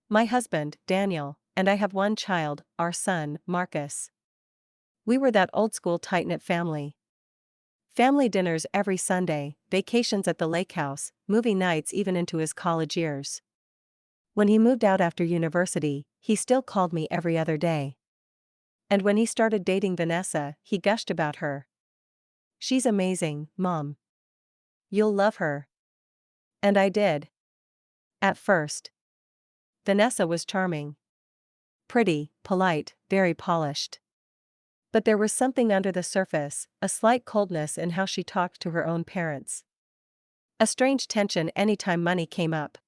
My husband, Daniel, and I have one child, our son, Marcus. We were that old-school tight-knit family. Family dinners every Sunday, vacations at the lake house, movie nights even into his college years. When he moved out after university, he still called me every other day. And when he started dating Vanessa, he gushed about her. "She's amazing, Mom. You'll love her." And I did. At first. Vanessa was charming. Pretty, polite, very polished. But there was something under the surface, a slight coldness in how she talked to her own parents. A strange tension anytime money came up.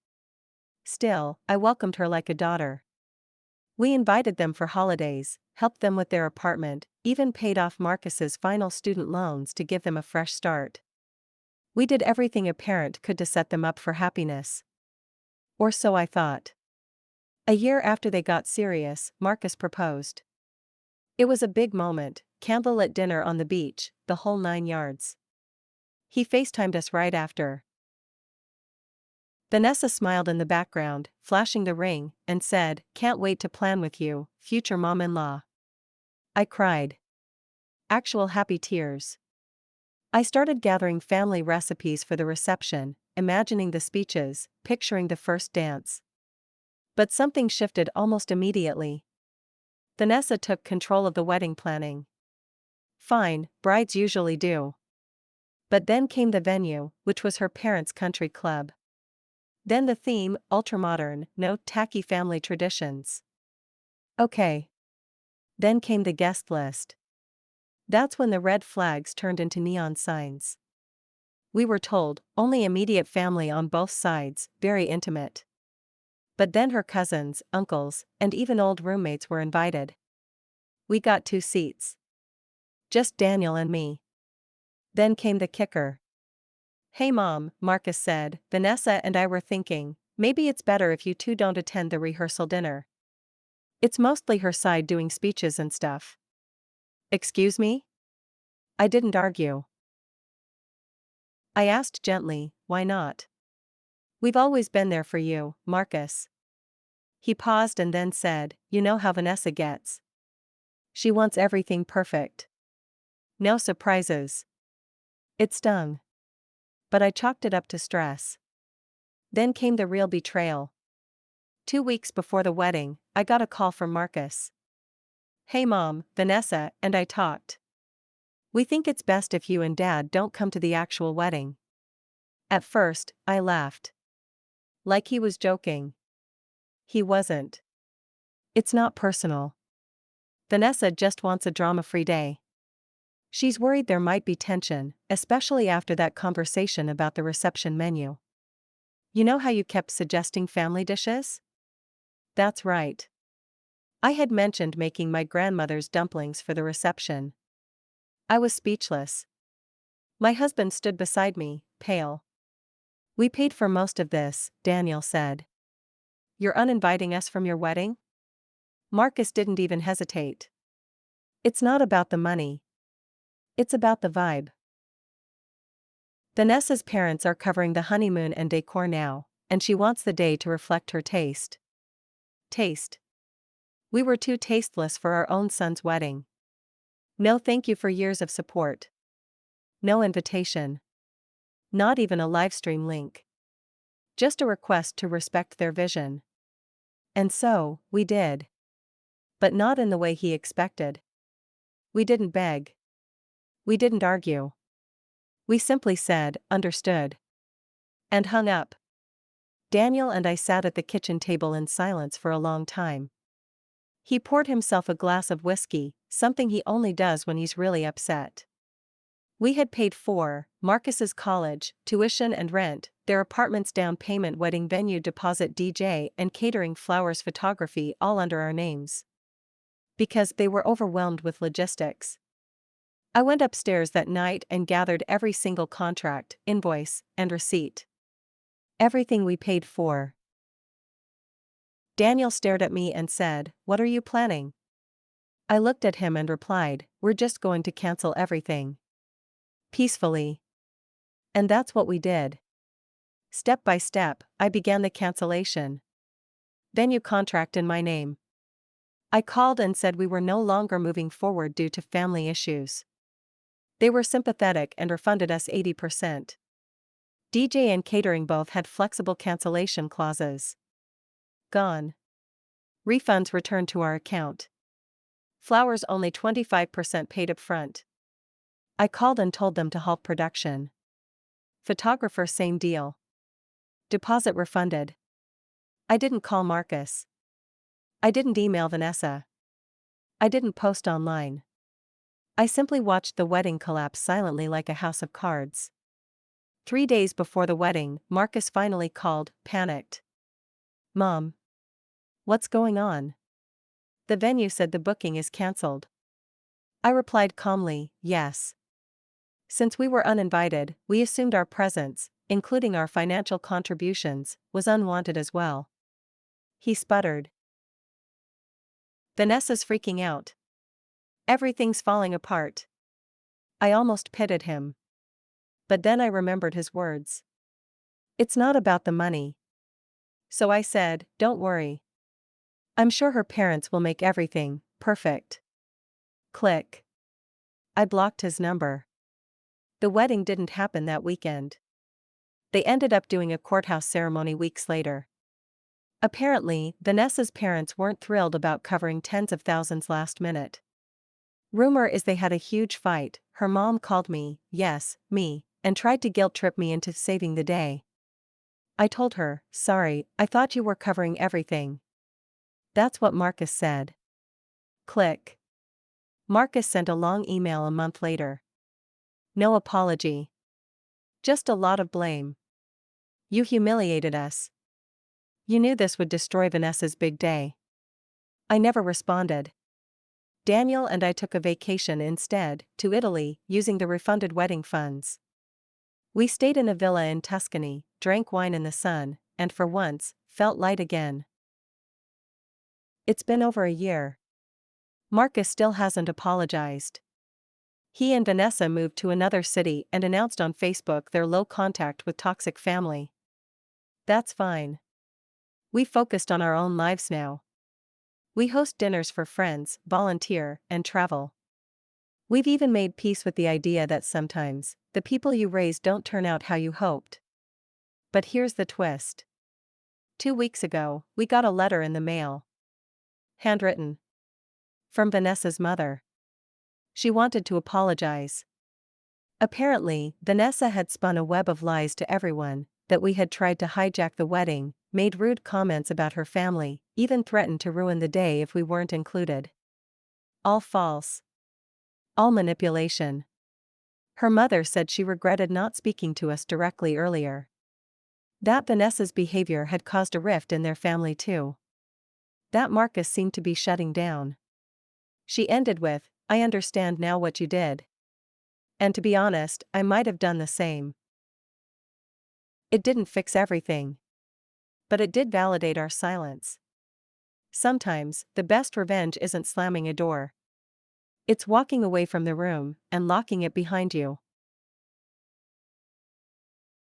Still, I welcomed her like a daughter. We invited them for holidays, helped them with their apartment, even paid off Marcus's final student loans to give them a fresh start. We did everything a parent could to set them up for happiness. Or so I thought. A year after they got serious, Marcus proposed. It was a big moment, candlelit dinner on the beach, the whole 9 yards. He FaceTimed us right after. Vanessa smiled in the background, flashing the ring, and said, "Can't wait to plan with you, future mom-in-law." I cried. Actual happy tears. I started gathering family recipes for the reception, imagining the speeches, picturing the first dance. But something shifted almost immediately. Vanessa took control of the wedding planning. Fine, brides usually do. But then came the venue, which was her parents' country club. Then the theme, ultramodern, no tacky family traditions. Okay. Then came the guest list. That's when the red flags turned into neon signs. We were told, only immediate family on both sides, very intimate. But then her cousins, uncles, and even old roommates were invited. We got 2 seats. Just Daniel and me. Then came the kicker. "Hey Mom," Marcus said, "Vanessa and I were thinking, maybe it's better if you two don't attend the rehearsal dinner. It's mostly her side doing speeches and stuff." "Excuse me?" I didn't argue. I asked gently, "Why not? We've always been there for you, Marcus." He paused and then said, "You know how Vanessa gets. She wants everything perfect. No surprises." It stung. But I chalked it up to stress. Then came the real betrayal. 2 weeks before the wedding, I got a call from Marcus. "Hey Mom, Vanessa and I talked. We think it's best if you and Dad don't come to the actual wedding." At first, I laughed. Like he was joking. He wasn't. It's not personal. Vanessa just wants a drama-free day. She's worried there might be tension, especially after that conversation about the reception menu. "You know how you kept suggesting family dishes?" That's right. I had mentioned making my grandmother's dumplings for the reception. I was speechless. My husband stood beside me, pale. "We paid for most of this," Daniel said. "You're uninviting us from your wedding?" Marcus didn't even hesitate. "It's not about the money. It's about the vibe. Vanessa's parents are covering the honeymoon and decor now, and she wants the day to reflect her taste." Taste. We were too tasteless for our own son's wedding. No thank you for years of support. No invitation. Not even a livestream link. Just a request to respect their vision. And so, we did. But not in the way he expected. We didn't beg. We didn't argue. We simply said, "Understood." And hung up. Daniel and I sat at the kitchen table in silence for a long time. He poured himself a glass of whiskey, something he only does when he's really upset. We had paid for Marcus's college, tuition and rent, their apartment's down payment, wedding venue deposit, DJ and catering, flowers, photography, all under our names. Because they were overwhelmed with logistics. I went upstairs that night and gathered every single contract, invoice, and receipt. Everything we paid for. Daniel stared at me and said, "What are you planning?" I looked at him and replied, "We're just going to cancel everything. Peacefully." And that's what we did. Step by step, I began the cancellation. venue contract in my name. I called and said we were no longer moving forward due to family issues. They were sympathetic and refunded us 80%. DJ and catering both had flexible cancellation clauses. Gone. Refunds returned to our account. Flowers only 25% paid up front. I called and told them to halt production. Photographer same deal. Deposit refunded. I didn't call Marcus. I didn't email Vanessa. I didn't post online. I simply watched the wedding collapse silently like a house of cards. 3 days before the wedding, Marcus finally called, panicked. Mom. What's going on? The venue said the booking is cancelled. I replied calmly, yes. Since we were uninvited, we assumed our presence, including our financial contributions, was unwanted as well. He sputtered. Vanessa's freaking out. Everything's falling apart. I almost pitied him. But then I remembered his words. It's not about the money. So I said, don't worry. I'm sure her parents will make everything perfect. Click. I blocked his number. The wedding didn't happen that weekend. They ended up doing a courthouse ceremony weeks later. Apparently, Vanessa's parents weren't thrilled about covering tens of thousands last minute. Rumor is they had a huge fight. Her mom called me, yes, me, and tried to guilt trip me into saving the day. I told her, sorry, I thought you were covering everything. That's what Marcus said. Click. Marcus sent a long email a month later. No apology. Just a lot of blame. You humiliated us. You knew this would destroy Vanessa's big day. I never responded. Daniel and I took a vacation instead, to Italy, using the refunded wedding funds. We stayed in a villa in Tuscany, drank wine in the sun, and for once, felt light again. It's been over a year. Marcus still hasn't apologized. He and Vanessa moved to another city and announced on Facebook their low contact with toxic family. That's fine. We focused on our own lives now. We host dinners for friends, volunteer, and travel. We've even made peace with the idea that sometimes, the people you raise don't turn out how you hoped. But here's the twist. 2 weeks ago, we got a letter in the mail. Handwritten. From Vanessa's mother. She wanted to apologize. Apparently, Vanessa had spun a web of lies to everyone, that we had tried to hijack the wedding, made rude comments about her family, even threatened to ruin the day if we weren't included. All false. All manipulation. Her mother said she regretted not speaking to us directly earlier. That Vanessa's behavior had caused a rift in their family too. That Marcus seemed to be shutting down. She ended with, I understand now what you did. And to be honest, I might have done the same. It didn't fix everything. But it did validate our silence. Sometimes, the best revenge isn't slamming a door. It's walking away from the room and locking it behind you.